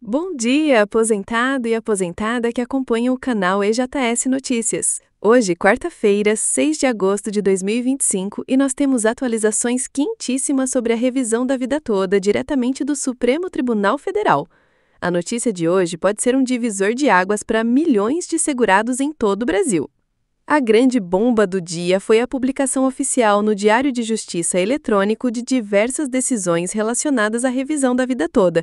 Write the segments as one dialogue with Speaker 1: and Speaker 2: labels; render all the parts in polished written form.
Speaker 1: Bom dia, aposentado e aposentada que acompanham o canal EJS Notícias. Hoje, quarta-feira, 6 de agosto de 2025, e nós temos atualizações quentíssimas sobre a revisão da vida toda diretamente do Supremo Tribunal Federal. A notícia de hoje pode ser um divisor de águas para milhões de segurados em todo o Brasil. A grande bomba do dia foi a publicação oficial no Diário de Justiça Eletrônico de diversas decisões relacionadas à revisão da vida toda.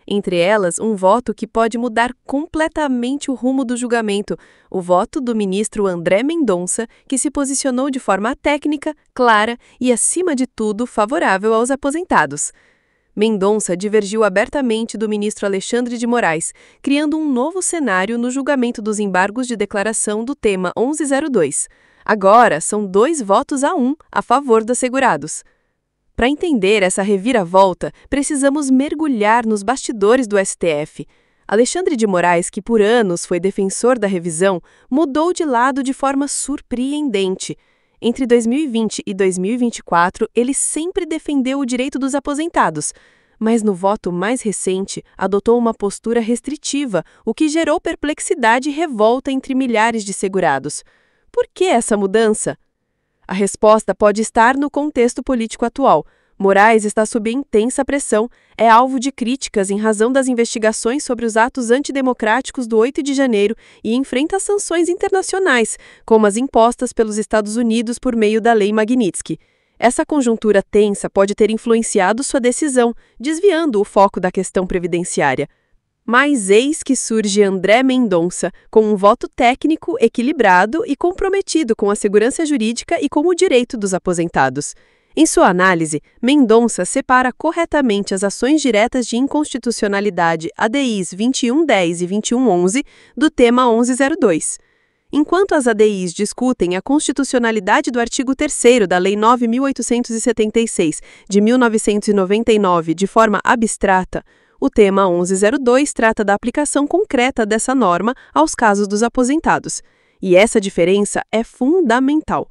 Speaker 1: Entre elas, um voto que pode mudar completamente o rumo do julgamento, o voto do ministro André Mendonça, que se posicionou de forma técnica, clara e, acima de tudo, favorável aos aposentados. Mendonça divergiu abertamente do ministro Alexandre de Moraes, criando um novo cenário no julgamento dos embargos de declaração do tema 1102. Agora, são 2-1 a favor dos segurados. Para entender essa reviravolta, precisamos mergulhar nos bastidores do STF. Alexandre de Moraes, que por anos foi defensor da revisão, mudou de lado de forma surpreendente. Entre 2020 e 2024, ele sempre defendeu o direito dos aposentados, mas no voto mais recente adotou uma postura restritiva, o que gerou perplexidade e revolta entre milhares de segurados. Por que essa mudança? A resposta pode estar no contexto político atual. Moraes está sob intensa pressão, é alvo de críticas em razão das investigações sobre os atos antidemocráticos do 8 de janeiro e enfrenta sanções internacionais, como as impostas pelos Estados Unidos por meio da Lei Magnitsky. Essa conjuntura tensa pode ter influenciado sua decisão, desviando o foco da questão previdenciária. Mas eis que surge André Mendonça, com um voto técnico, equilibrado e comprometido com a segurança jurídica e com o direito dos aposentados. Em sua análise, Mendonça separa corretamente as ações diretas de inconstitucionalidade ADIs 2110 e 2111 do tema 1102. Enquanto as ADIs discutem a constitucionalidade do artigo 3º da Lei 9.876, de 1999, de forma abstrata, o tema 1102 trata da aplicação concreta dessa norma aos casos dos aposentados. E essa diferença é fundamental.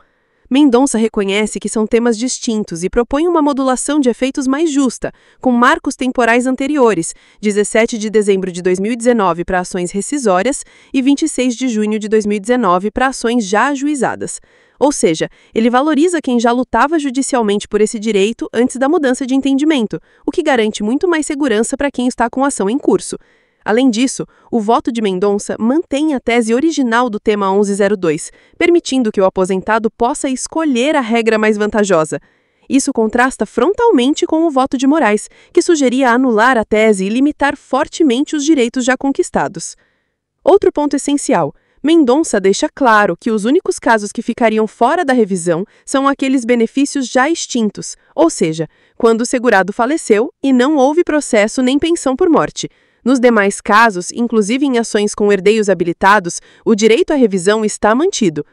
Speaker 1: Mendonça reconhece que são temas distintos e propõe uma modulação de efeitos mais justa, com marcos temporais anteriores, 17 de dezembro de 2019 para ações rescisórias e 26 de junho de 2019 para ações já ajuizadas. Ou seja, ele valoriza quem já lutava judicialmente por esse direito antes da mudança de entendimento, o que garante muito mais segurança para quem está com a ação em curso. Além disso, o voto de Mendonça mantém a tese original do tema 1102, permitindo que o aposentado possa escolher a regra mais vantajosa. Isso contrasta frontalmente com o voto de Moraes, que sugeria anular a tese e limitar fortemente os direitos já conquistados. Outro ponto essencial: Mendonça deixa claro que os únicos casos que ficariam fora da revisão são aqueles benefícios já extintos, ou seja, quando o segurado faleceu e não houve processo nem pensão por morte. Nos demais casos, inclusive em ações com herdeiros habilitados, o direito à revisão está mantido.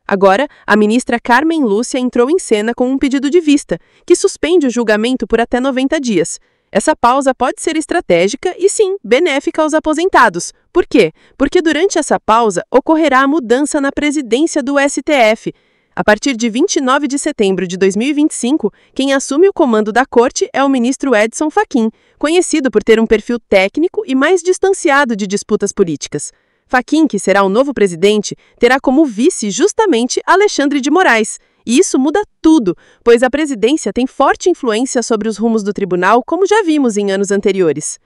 Speaker 1: Agora, a ministra Carmen Lúcia entrou em cena com um pedido de vista, que suspende o julgamento por até 90 dias. Essa pausa pode ser estratégica e, sim, benéfica aos aposentados. Por quê? Porque durante essa pausa ocorrerá a mudança na presidência do STF. A partir de 29 de setembro de 2025, quem assume o comando da corte é o ministro Edson Fachin, conhecido por ter um perfil técnico e mais distanciado de disputas políticas. Fachin, que será o novo presidente, terá como vice justamente Alexandre de Moraes. E isso muda tudo, pois a presidência tem forte influência sobre os rumos do tribunal, como já vimos em anos anteriores.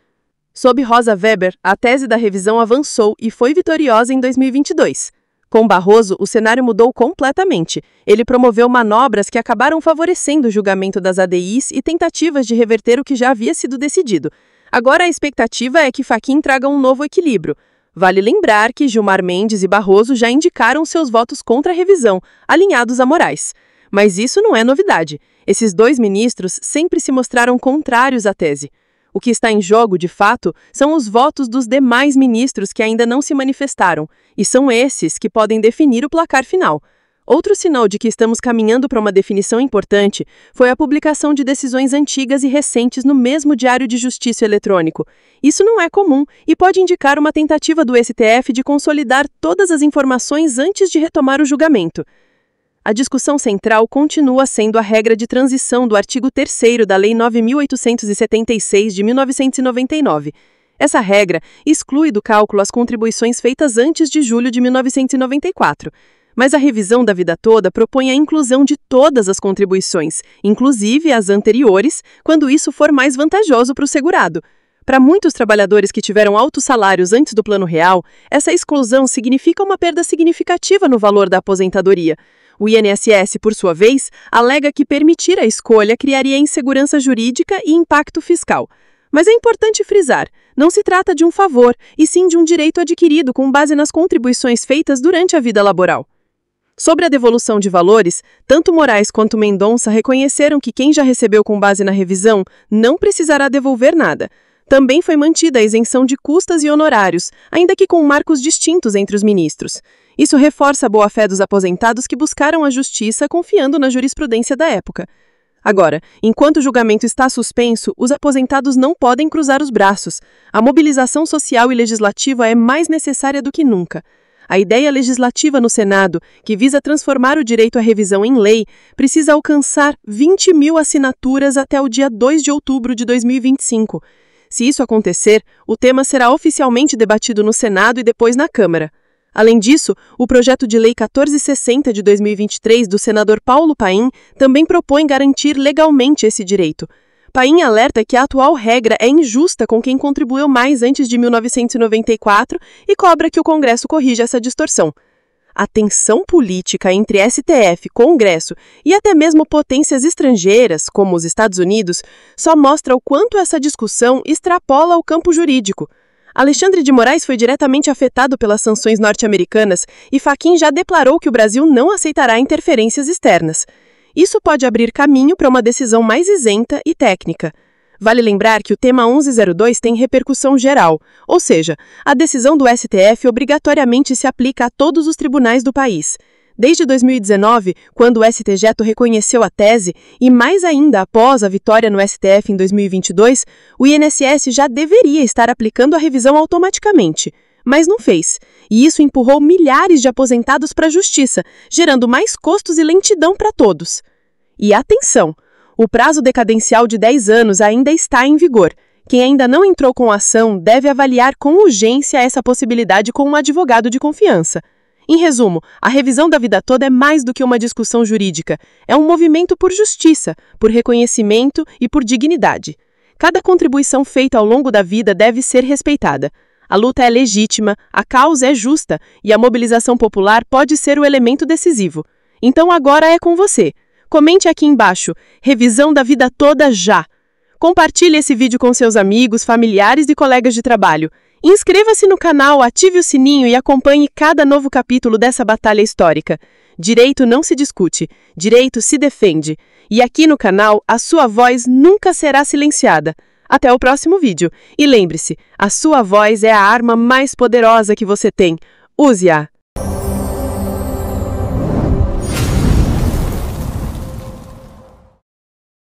Speaker 1: Sob Rosa Weber, a tese da revisão avançou e foi vitoriosa em 2022. Com Barroso, o cenário mudou completamente. Ele promoveu manobras que acabaram favorecendo o julgamento das ADIs e tentativas de reverter o que já havia sido decidido. Agora a expectativa é que Fachin traga um novo equilíbrio. Vale lembrar que Gilmar Mendes e Barroso já indicaram seus votos contra a revisão, alinhados a Moraes. Mas isso não é novidade. Esses dois ministros sempre se mostraram contrários à tese. O que está em jogo, de fato, são os votos dos demais ministros que ainda não se manifestaram, e são esses que podem definir o placar final. Outro sinal de que estamos caminhando para uma definição importante foi a publicação de decisões antigas e recentes no mesmo Diário de Justiça eletrônico. Isso não é comum e pode indicar uma tentativa do STF de consolidar todas as informações antes de retomar o julgamento. A discussão central continua sendo a regra de transição do artigo 3º da Lei 9.876 de 1999. Essa regra exclui do cálculo as contribuições feitas antes de julho de 1994. Mas a revisão da vida toda propõe a inclusão de todas as contribuições, inclusive as anteriores, quando isso for mais vantajoso para o segurado. Para muitos trabalhadores que tiveram altos salários antes do Plano Real, essa exclusão significa uma perda significativa no valor da aposentadoria. O INSS, por sua vez, alega que permitir a escolha criaria insegurança jurídica e impacto fiscal. Mas é importante frisar, não se trata de um favor, e sim de um direito adquirido com base nas contribuições feitas durante a vida laboral. Sobre a devolução de valores, tanto Moraes quanto Mendonça reconheceram que quem já recebeu com base na revisão não precisará devolver nada. Também foi mantida a isenção de custas e honorários, ainda que com marcos distintos entre os ministros. Isso reforça a boa-fé dos aposentados que buscaram a justiça confiando na jurisprudência da época. Agora, enquanto o julgamento está suspenso, os aposentados não podem cruzar os braços. A mobilização social e legislativa é mais necessária do que nunca. A ideia legislativa no Senado, que visa transformar o direito à revisão em lei, precisa alcançar 20 mil assinaturas até o dia 2 de outubro de 2025. Se isso acontecer, o tema será oficialmente debatido no Senado e depois na Câmara. Além disso, o projeto de lei 1460 de 2023 do senador Paulo Paim também propõe garantir legalmente esse direito. Paim alerta que a atual regra é injusta com quem contribuiu mais antes de 1994 e cobra que o Congresso corrija essa distorção. A tensão política entre STF, Congresso e até mesmo potências estrangeiras, como os Estados Unidos, só mostra o quanto essa discussão extrapola o campo jurídico. Alexandre de Moraes foi diretamente afetado pelas sanções norte-americanas e Fachin já declarou que o Brasil não aceitará interferências externas. Isso pode abrir caminho para uma decisão mais isenta e técnica. Vale lembrar que o tema 1102 tem repercussão geral, ou seja, a decisão do STF obrigatoriamente se aplica a todos os tribunais do país. Desde 2019, quando o STJ reconheceu a tese, e mais ainda após a vitória no STF em 2022, o INSS já deveria estar aplicando a revisão automaticamente, mas não fez. E isso empurrou milhares de aposentados para a justiça, gerando mais custos e lentidão para todos. E atenção! O prazo decadencial de 10 anos ainda está em vigor. Quem ainda não entrou com a ação deve avaliar com urgência essa possibilidade com um advogado de confiança. Em resumo, a revisão da vida toda é mais do que uma discussão jurídica. É um movimento por justiça, por reconhecimento e por dignidade. Cada contribuição feita ao longo da vida deve ser respeitada. A luta é legítima, a causa é justa e a mobilização popular pode ser o elemento decisivo. Então agora é com você. Comente aqui embaixo, revisão da vida toda já. Compartilhe esse vídeo com seus amigos, familiares e colegas de trabalho. Inscreva-se no canal, ative o sininho e acompanhe cada novo capítulo dessa batalha histórica. Direito não se discute, direito se defende. E aqui no canal, a sua voz nunca será silenciada. Até o próximo vídeo. E lembre-se, a sua voz é a arma mais poderosa que você tem. Use-a!